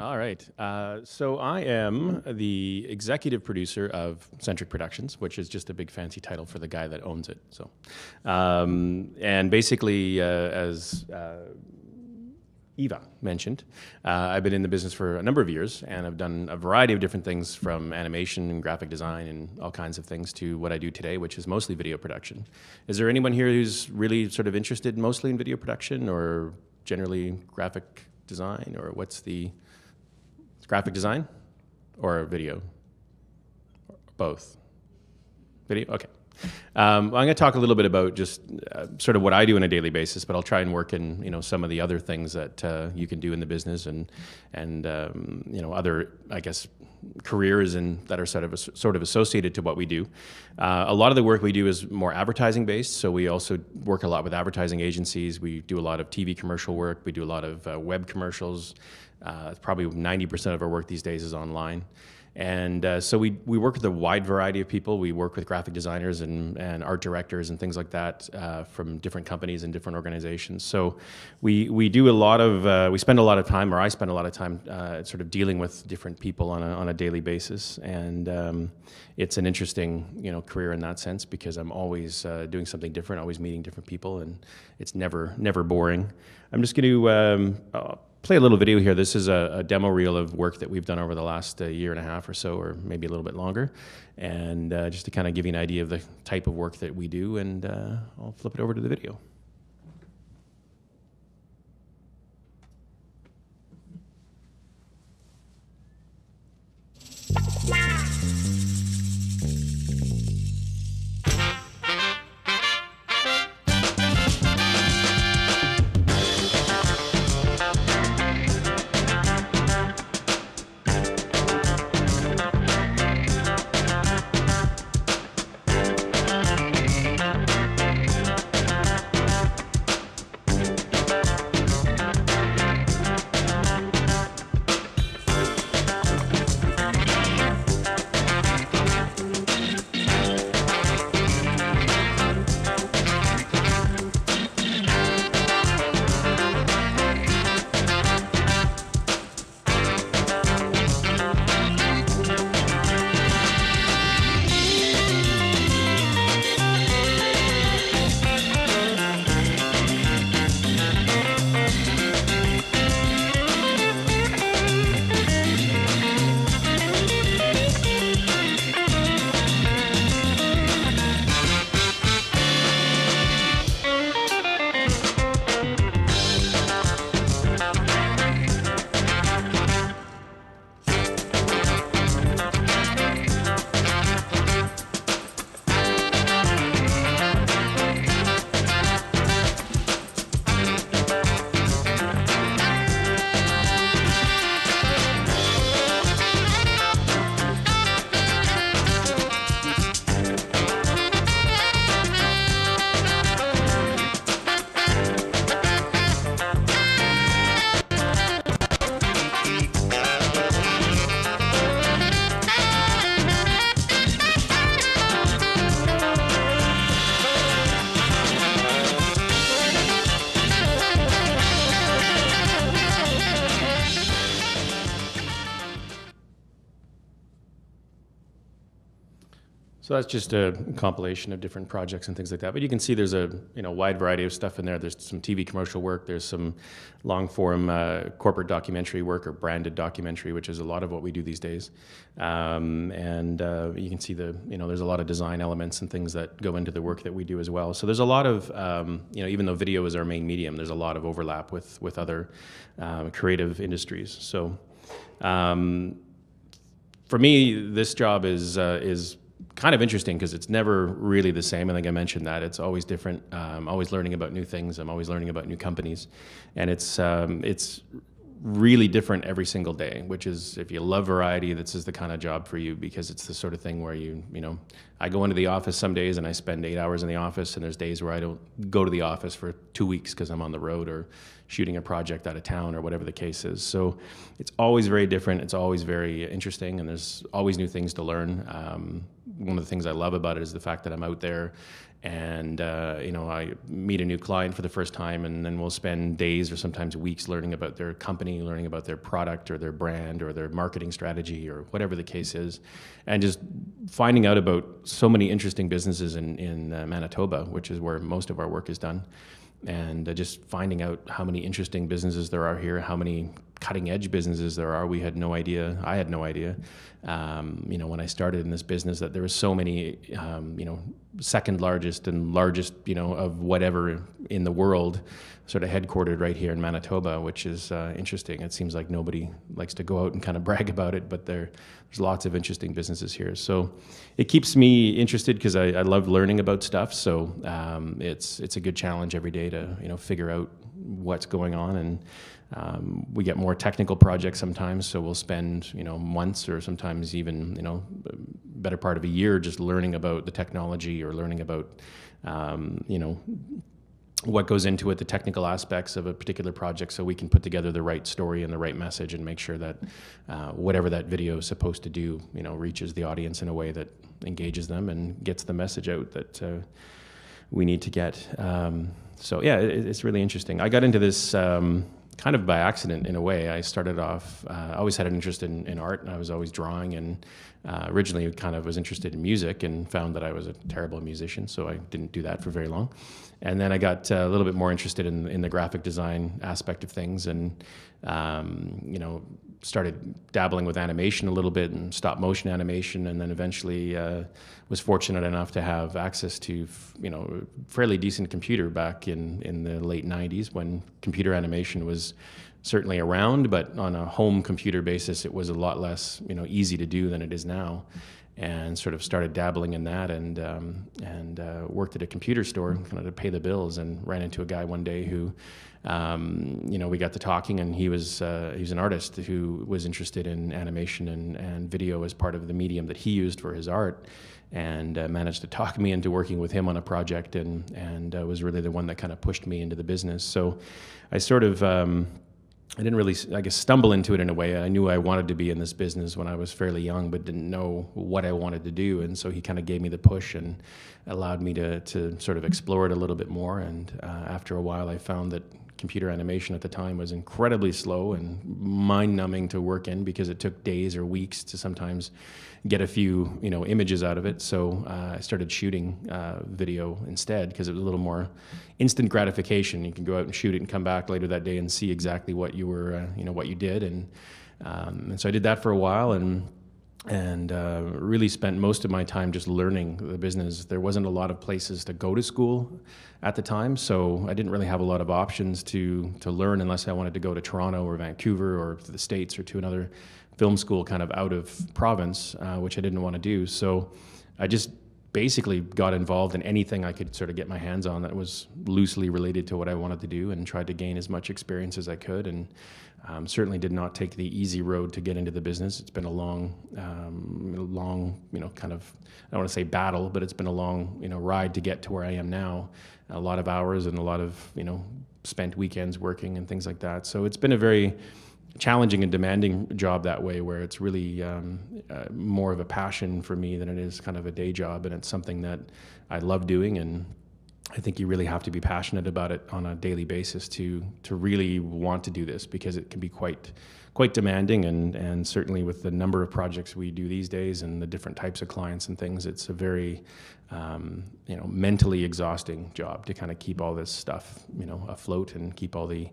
All right. So I am the executive producer of Centric Productions, which is just a big fancy title for the guy that owns it. So, and basically, as Eva mentioned, I've been in the business for a number of years, and I've done a variety of different things, from animation and graphic design and all kinds of things, to what I do today, which is mostly video production. Is there anyone here who's really sort of interested mostly in video production, or generally graphic design, or what's the graphic design or video? Both? Video? Okay. I'm going to talk a little bit about just sort of what I do on a daily basis, but I'll try and work in some of the other things that you can do in the business, and other, I guess, careers that are sort of associated to what we do. A lot of the work we do is more advertising based, so we also work a lot with advertising agencies. We do a lot of TV commercial work. We do a lot of web commercials. Probably 90% of our work these days is online. And so we work with a wide variety of people. We work with graphic designers and art directors and things like that from different companies and different organizations. So we do a lot of, we spend a lot of time, or I spend a lot of time sort of dealing with different people on a daily basis. And it's an interesting career in that sense, because I'm always doing something different, always meeting different people, and it's never boring. I'm just going to play a little video here. This is a demo reel of work that we've done over the last year and a half or so, or maybe a little bit longer, and just to kind of give you an idea of the type of work that we do, and I'll flip it over to the video. So that's just a compilation of different projects and things like that. But you can see there's a wide variety of stuff in there. There's some TV commercial work. There's some long-form corporate documentary work, or branded documentary, which is a lot of what we do these days. And you can see there's a lot of design elements and things that go into the work that we do as well. So there's a lot of even though video is our main medium, there's a lot of overlap with other creative industries. So for me, this job is kind of interesting, because it's never really the same. I think I mentioned that. It's always different. I'm always learning about new things. I'm always learning about new companies. And it's really different every single day, which is, if you love variety, this is the kind of job for you, because it's the sort of thing where I go into the office some days and I spend 8 hours in the office, and there's days where I don't go to the office for 2 weeks because I'm on the road or shooting a project out of town, or whatever the case is. So it's always very different. It's always very interesting, and there's always new things to learn. one of the things I love about it is the fact that I'm out there and, I meet a new client for the first time, and then we'll spend days or sometimes weeks learning about their company, learning about their product or their brand or their marketing strategy or whatever the case is, and just finding out about so many interesting businesses in Manitoba, which is where most of our work is done. And just finding out how many interesting businesses there are here, how many cutting edge businesses there are. We had no idea. I had no idea, when I started in this business, that there were so many, second largest and largest, of whatever in the world, sort of headquartered right here in Manitoba, which is interesting. It seems like nobody likes to go out and kind of brag about it, but there's lots of interesting businesses here. So it keeps me interested because I love learning about stuff. So it's a good challenge every day to figure out what's going on. And we get more technical projects sometimes, so we'll spend months or sometimes even better part of a year just learning about the technology or learning about what goes into it, the technical aspects of a particular project, so we can put together the right story and the right message and make sure that whatever that video is supposed to do, reaches the audience in a way that engages them and gets the message out that we need to get. So yeah, it's really interesting. I got into this kind of by accident in a way. I started off, I always had an interest in art, and I was always drawing, and originally kind of was interested in music and found that I was a terrible musician, so I didn't do that for very long. And then I got a little bit more interested in the graphic design aspect of things, and started dabbling with animation a little bit and stop motion animation, and then eventually was fortunate enough to have access to fairly decent computer back in the late 90s, when computer animation was certainly around, but on a home computer basis it was a lot less easy to do than it is now. And sort of started dabbling in that, and worked at a computer store kind of to pay the bills, and ran into a guy one day who we got to talking, and he was an artist who was interested in animation and video as part of the medium that he used for his art, and managed to talk me into working with him on a project, and was really the one that kind of pushed me into the business. So I sort of I didn't really, I guess, stumble into it in a way. I knew I wanted to be in this business when I was fairly young, but didn't know what I wanted to do. And so he kind of gave me the push and allowed me to sort of explore it a little bit more. And after a while, I found that computer animation at the time was incredibly slow and mind-numbing to work in, because it took days or weeks to sometimes get a few images out of it. So I started shooting video instead, because it was a little more instant gratification. You can go out and shoot it and come back later that day and see exactly what you were what you did. And so I did that for a while, and really spent most of my time just learning the business. There wasn't a lot of places to go to school at the time, so I didn't really have a lot of options to learn, unless I wanted to go to Toronto or Vancouver or to the States or to another film school kind of out of province, which I didn't want to do. So I just basically got involved in anything I could sort of get my hands on that was loosely related to what I wanted to do, and tried to gain as much experience as I could. And certainly did not take the easy road to get into the business. It's been a long, kind of, I don't want to say battle, but it's been a long, ride to get to where I am now. A lot of hours and a lot of, spent weekends working and things like that. So it's been a very challenging and demanding job that way, where it's really more of a passion for me than it is kind of a day job. And it's something that I love doing, and I think you really have to be passionate about it on a daily basis to really want to do this, because it can be quite demanding, and certainly with the number of projects we do these days and the different types of clients and things, it's a very mentally exhausting job to kind of keep all this stuff afloat, and keep all the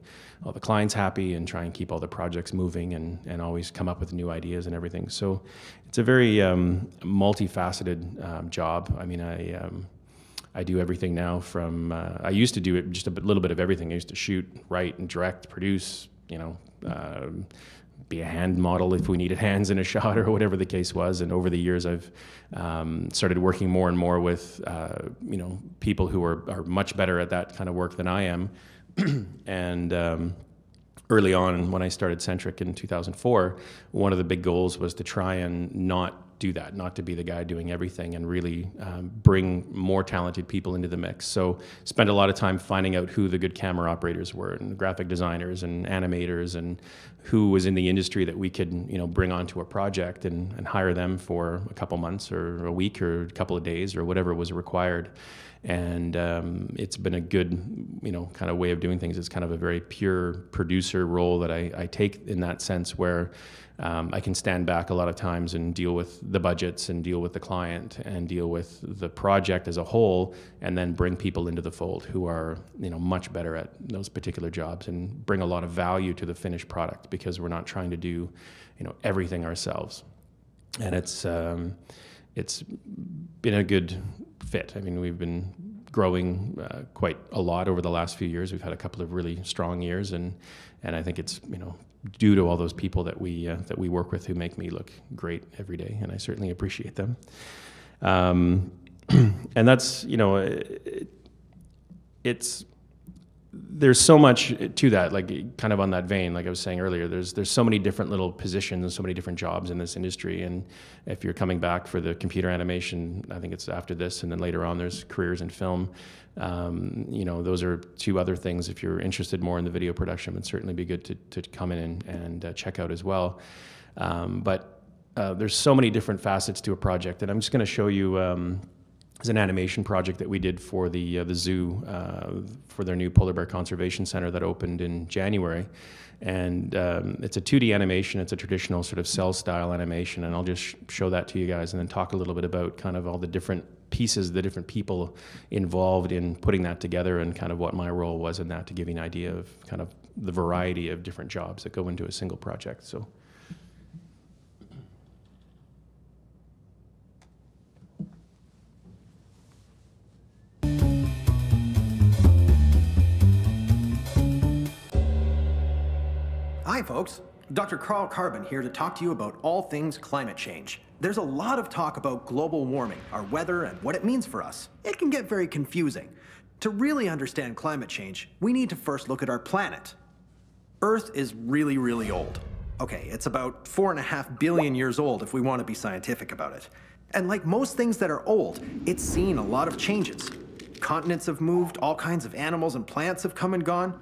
clients happy, and try and keep all the projects moving, and always come up with new ideas and everything. So it's a very multifaceted job. I mean, I do everything now from, I used to do it just a little bit of everything. I used to shoot, write, and direct, produce, be a hand model if we needed hands in a shot or whatever the case was. And over the years, I've started working more and more with, people who are much better at that kind of work than I am. And early on, when I started Centric in 2004, one of the big goals was to try and not do that, not to be the guy doing everything, and really bring more talented people into the mix. So spent a lot of time finding out who the good camera operators were, and graphic designers and animators, and who was in the industry that we could, you know, bring onto a project and hire them for a couple months or a week or a couple of days or whatever was required. And it's been a good, you know, kind of way of doing things. It's kind of a very pure producer role that I take in that sense, where I can stand back a lot of times and deal with the budgets and deal with the client and deal with the project as a whole, and then bring people into the fold who are, you know, much better at those particular jobs and bring a lot of value to the finished product, because we're not trying to do, you know, everything ourselves. And it's been a good fit. I mean, we've been growing quite a lot over the last few years. We've had a couple of really strong years, and I think it's, you know, due to all those people that we work with who make me look great every day, and I certainly appreciate them. And that's, you know, there's so much to that, like kind of on that vein, like I was saying earlier, there's so many different little positions and so many different jobs in this industry. And if you're coming back for the computer animation, I think it's after this, and then later on there's careers in film. You know, those are two other things. If you're interested more in the video production, it would certainly be good to come in and check out as well. But there's so many different facets to a project, and I'm just going to show you is an animation project that we did for the zoo for their new polar bear conservation center that opened in January. And it's a 2D animation. It's a traditional sort of cell style animation, and I'll just show that to you guys and then talk a little bit about kind of all the different pieces, the different people involved in putting that together, and kind of what my role was in that, to give you an idea of kind of the variety of different jobs that go into a single project. So. Hi folks, Dr. Carl Carbon here to talk to you about all things climate change. There's a lot of talk about global warming, our weather, and what it means for us. It can get very confusing. To really understand climate change, we need to first look at our planet. Earth is really, really old. Okay, it's about 4.5 billion years old if we want to be scientific about it. And like most things that are old, it's seen a lot of changes. Continents have moved, all kinds of animals and plants have come and gone.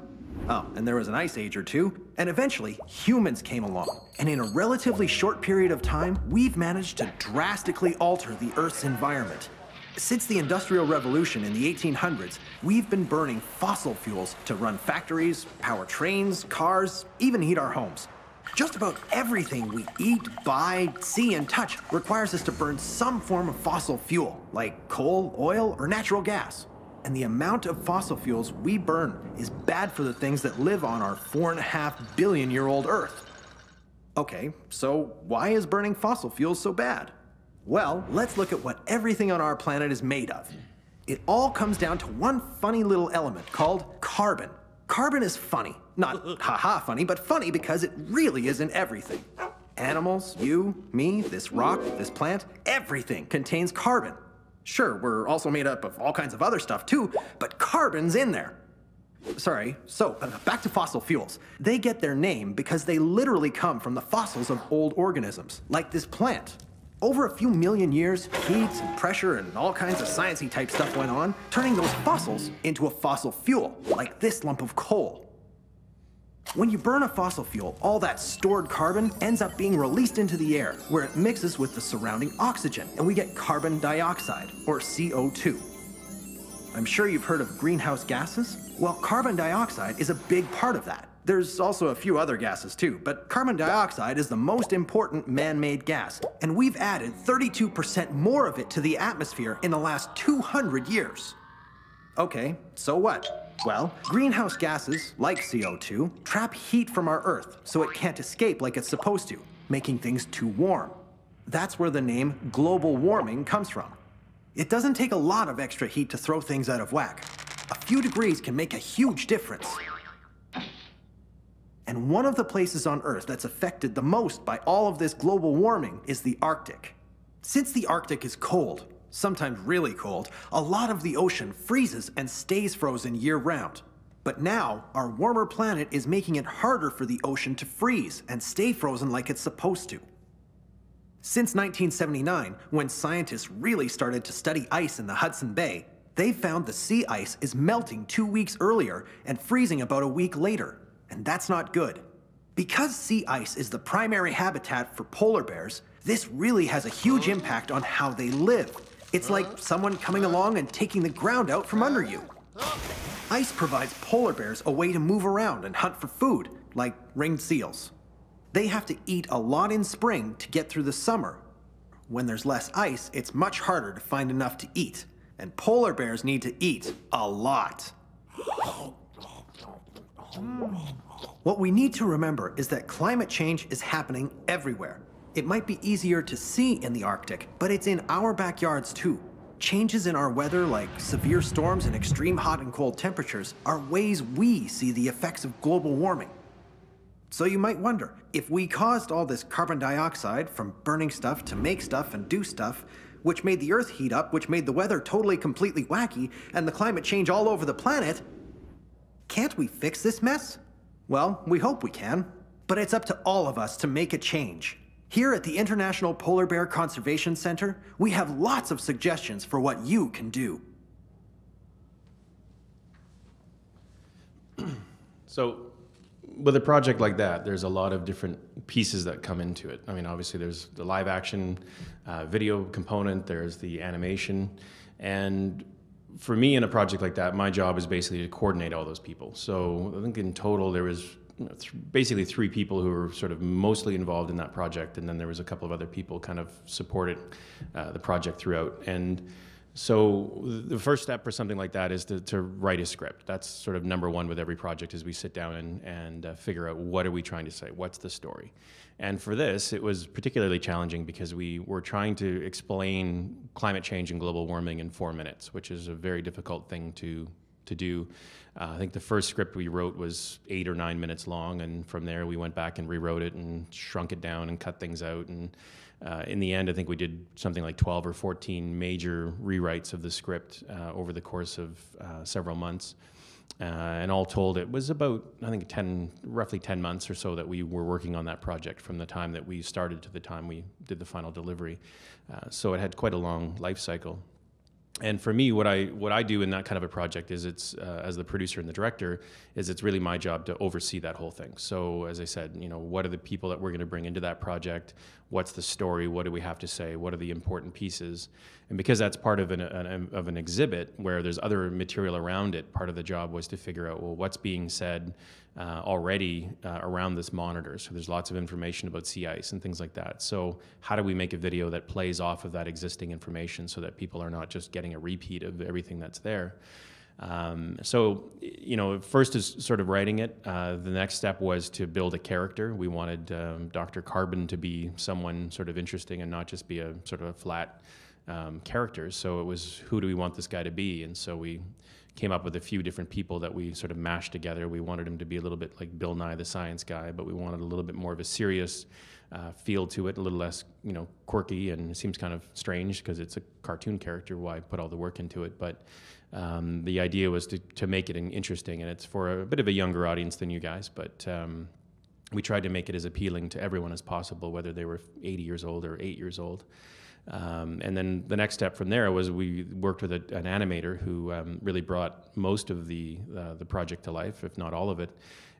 Oh, and there was an ice age or two, and eventually humans came along. And in a relatively short period of time, we've managed to drastically alter the Earth's environment. Since the Industrial Revolution in the 1800s, we've been burning fossil fuels to run factories, power trains, cars, even heat our homes. Just about everything we eat, buy, see, and touch requires us to burn some form of fossil fuel, like coal, oil, or natural gas. And the amount of fossil fuels we burn is bad for the things that live on our 4.5 billion year old Earth. Okay, so why is burning fossil fuels so bad? Well, let's look at what everything on our planet is made of. It all comes down to one funny little element called carbon. Carbon is funny. Not haha funny, but funny because it really isn't everything. Animals, you, me, this rock, this plant, everything contains carbon. Sure, we're also made up of all kinds of other stuff too, but carbon's in there. Sorry, so back to fossil fuels. They get their name because they literally come from the fossils of old organisms, like this plant. Over a few million years, heat and pressure and all kinds of sciencey type stuff went on, turning those fossils into a fossil fuel, like this lump of coal. When you burn a fossil fuel, all that stored carbon ends up being released into the air, where it mixes with the surrounding oxygen, and we get carbon dioxide, or CO2. I'm sure you've heard of greenhouse gases. Well, carbon dioxide is a big part of that. There's also a few other gases too, but carbon dioxide is the most important man-made gas, and we've added 32% more of it to the atmosphere in the last 200 years. Okay, so what? Well, greenhouse gases, like CO2, trap heat from our Earth, so it can't escape like it's supposed to, making things too warm. That's where the name global warming comes from. It doesn't take a lot of extra heat to throw things out of whack. A few degrees can make a huge difference. And one of the places on Earth that's affected the most by all of this global warming is the Arctic. Since the Arctic is cold, sometimes really cold, a lot of the ocean freezes and stays frozen year-round. But now, our warmer planet is making it harder for the ocean to freeze and stay frozen like it's supposed to. Since 1979, when scientists really started to study ice in the Hudson Bay, they found the sea ice is melting 2 weeks earlier and freezing about a week later. And that's not good. Because sea ice is the primary habitat for polar bears, this really has a huge impact on how they live. It's like someone coming along and taking the ground out from under you. Ice provides polar bears a way to move around and hunt for food, like ringed seals. They have to eat a lot in spring to get through the summer. When there's less ice, it's much harder to find enough to eat. And polar bears need to eat a lot. What we need to remember is that climate change is happening everywhere. It might be easier to see in the Arctic, but it's in our backyards too. Changes in our weather, like severe storms and extreme hot and cold temperatures, are ways we see the effects of global warming. So you might wonder, if we caused all this carbon dioxide from burning stuff to make stuff and do stuff, which made the Earth heat up, which made the weather totally completely wacky, and the climate change all over the planet, can't we fix this mess? Well, we hope we can, but it's up to all of us to make a change. Here at the International Polar Bear Conservation Center, we have lots of suggestions for what you can do. So, with a project like that, there's a lot of different pieces that come into it. I mean, obviously there's the live action video component, there's the animation, and for me in a project like that, my job is basically to coordinate all those people. So I think in total there was basically 3 people who were sort of mostly involved in that project, and then there was a couple of other people kind of supported the project throughout. And so the first step for something like that is to write a script. That's sort of number one with every project, is we sit down and figure out, what are we trying to say? What's the story? And for this, it was particularly challenging because we were trying to explain climate change and global warming in 4 minutes, which is a very difficult thing to do. I think the first script we wrote was 8 or 9 minutes long, and from there we went back and rewrote it and shrunk it down and cut things out. And in the end, I think we did something like 12 or 14 major rewrites of the script over the course of several months. And all told, it was about, I think, roughly 10 months or so that we were working on that project, from the time that we started to the time we did the final delivery. So it had quite a long life cycle. And for me, what I do in that kind of a project is, it's as the producer and the director, is it's really my job to oversee that whole thing. So as I said, what are the people that we're going to bring into that project? What's the story? What do we have to say? What are the important pieces? And because that's part of an exhibit where there's other material around it, part of the job was to figure out, well, what's being said already around this monitor. So there's lots of information about sea ice and things like that. So how do we make a video that plays off of that existing information so that people are not just getting a repeat of everything that's there? So, first is sort of writing it. The next step was to build a character. We wanted Dr. Carbon to be someone sort of interesting and not just be a sort of a flat character. So it was, who do we want this guy to be? And so we came up with a few different people that we sort of mashed together. We wanted him to be a little bit like Bill Nye the Science Guy, but we wanted a little bit more of a serious feel to it, a little less, quirky, and it seems kind of strange because it's a cartoon character. Why put all the work into it? But the idea was to make it interesting, and it's for a bit of a younger audience than you guys, but we tried to make it as appealing to everyone as possible, whether they were 80 years old or 8 years old. And then the next step from there was we worked with an animator who really brought most of the project to life, if not all of it.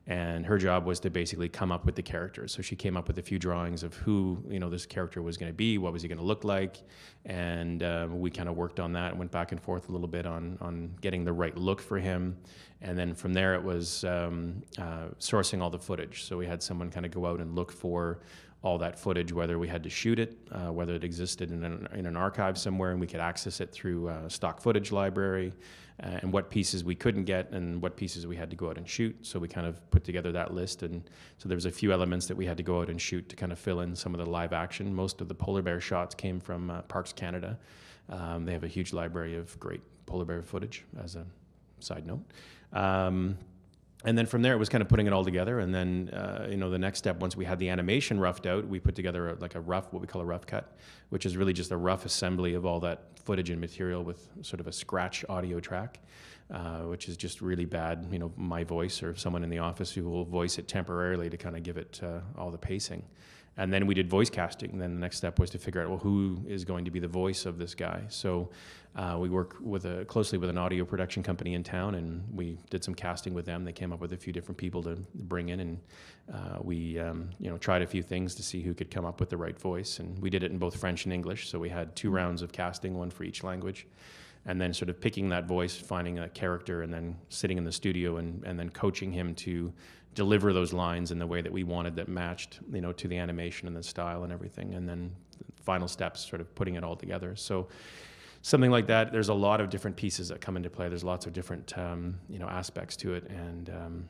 And her job was to basically come up with the characters. So she came up with a few drawings of who this character was going to be, what was he going to look like, and we kind of worked on that and went back and forth a little bit on getting the right look for him. And then from there it was sourcing all the footage. So we had someone kind of go out and look for all that footage, whether we had to shoot it, whether it existed in an archive somewhere and we could access it through a stock footage library, and what pieces we couldn't get and what pieces we had to go out and shoot. So we kind of put together that list, and so there was a few elements that we had to go out and shoot to kind of fill in some of the live action. Most of the polar bear shots came from Parks Canada. They have a huge library of great polar bear footage, as a side note. And then from there, it was kind of putting it all together. And then, the next step, once we had the animation roughed out, we put together what we call a rough cut, which is really just a rough assembly of all that footage and material with sort of a scratch audio track, which is just really bad, my voice or someone in the office who will voice it temporarily to kind of give it all the pacing. And then we did voice casting. And then the next step was to figure out, well, who is going to be the voice of this guy? So we work closely with an audio production company in town, and we did some casting with them. They came up with a few different people to bring in, and we tried a few things to see who could come up with the right voice. And we did it in both French and English. So we had 2 rounds of casting, one for each language. And then sort of picking that voice, finding a character, and then sitting in the studio and then coaching him to deliver those lines in the way that we wanted, that matched, to the animation and the style and everything. And then the final steps, sort of putting it all together. So something like that, there's a lot of different pieces that come into play. There's lots of different, aspects to it. And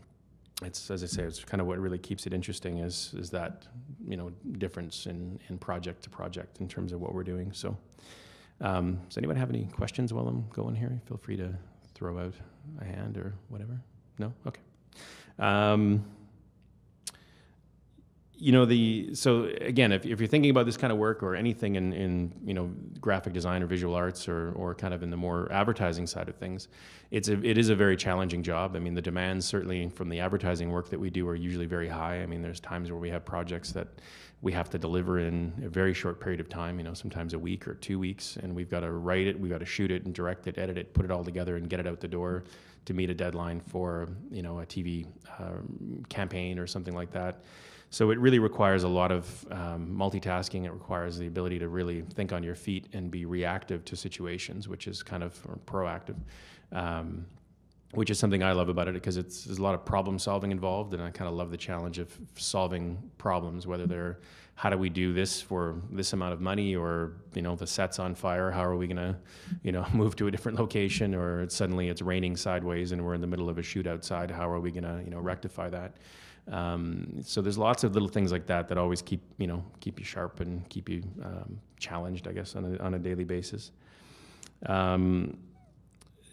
it's, as I say, it's kind of what really keeps it interesting is that, difference in project to project in terms of what we're doing. So. Does anyone have any questions while I'm going here? Feel free to throw out a hand or whatever. No? Okay. So again, if you're thinking about this kind of work or anything in graphic design or visual arts or kind of in the more advertising side of things, it is a very challenging job. I mean, the demands certainly from the advertising work that we do are usually very high. I mean, there's times where we have projects that we have to deliver in a very short period of time, sometimes a week or 2 weeks, and we've got to write it, we've got to shoot it and direct it, edit it, put it all together and get it out the door to meet a deadline for, a TV campaign or something like that. So it really requires a lot of multitasking. It requires the ability to really think on your feet and be reactive to situations, which is kind of proactive, which is something I love about it, because there's a lot of problem solving involved, and I kind of love the challenge of solving problems, whether they're how do we do this for this amount of money, or the set's on fire, how are we going to move to a different location, or suddenly it's raining sideways and we're in the middle of a shoot outside, how are we going to rectify that? So there's lots of little things like that that always keep you sharp and keep you challenged, I guess, on a daily basis.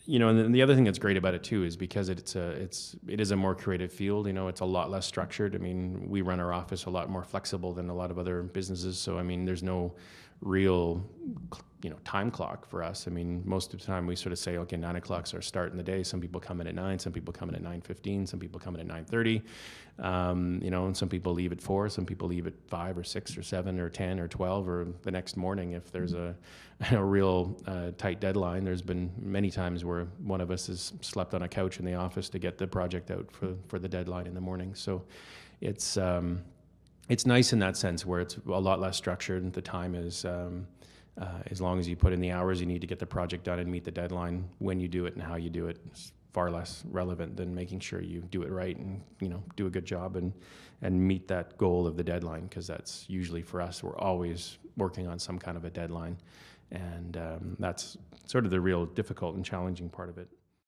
And then the other thing that's great about it too is because it is a more creative field. It's a lot less structured. I mean, we run our office a lot more flexible than a lot of other businesses. So I mean, there's no real time clock for us. I mean, most of the time we sort of say, okay, 9 o'clock's our start in the day. Some people come in at 9, some people come in at 9:15, some people come in at 9:30, and some people leave at 4, some people leave at 5 or 6 or 7 or 10 or 12 or the next morning if there's a real tight deadline. There's been many times where one of us has slept on a couch in the office to get the project out for the deadline in the morning. So it's nice in that sense, where it's a lot less structured, and the time is, as long as you put in the hours you need to get the project done and meet the deadline, when you do it and how you do it is far less relevant than making sure you do it right and do a good job and meet that goal of the deadline, because that's usually, for us, we're always working on some kind of a deadline, and that's sort of the real difficult and challenging part of it.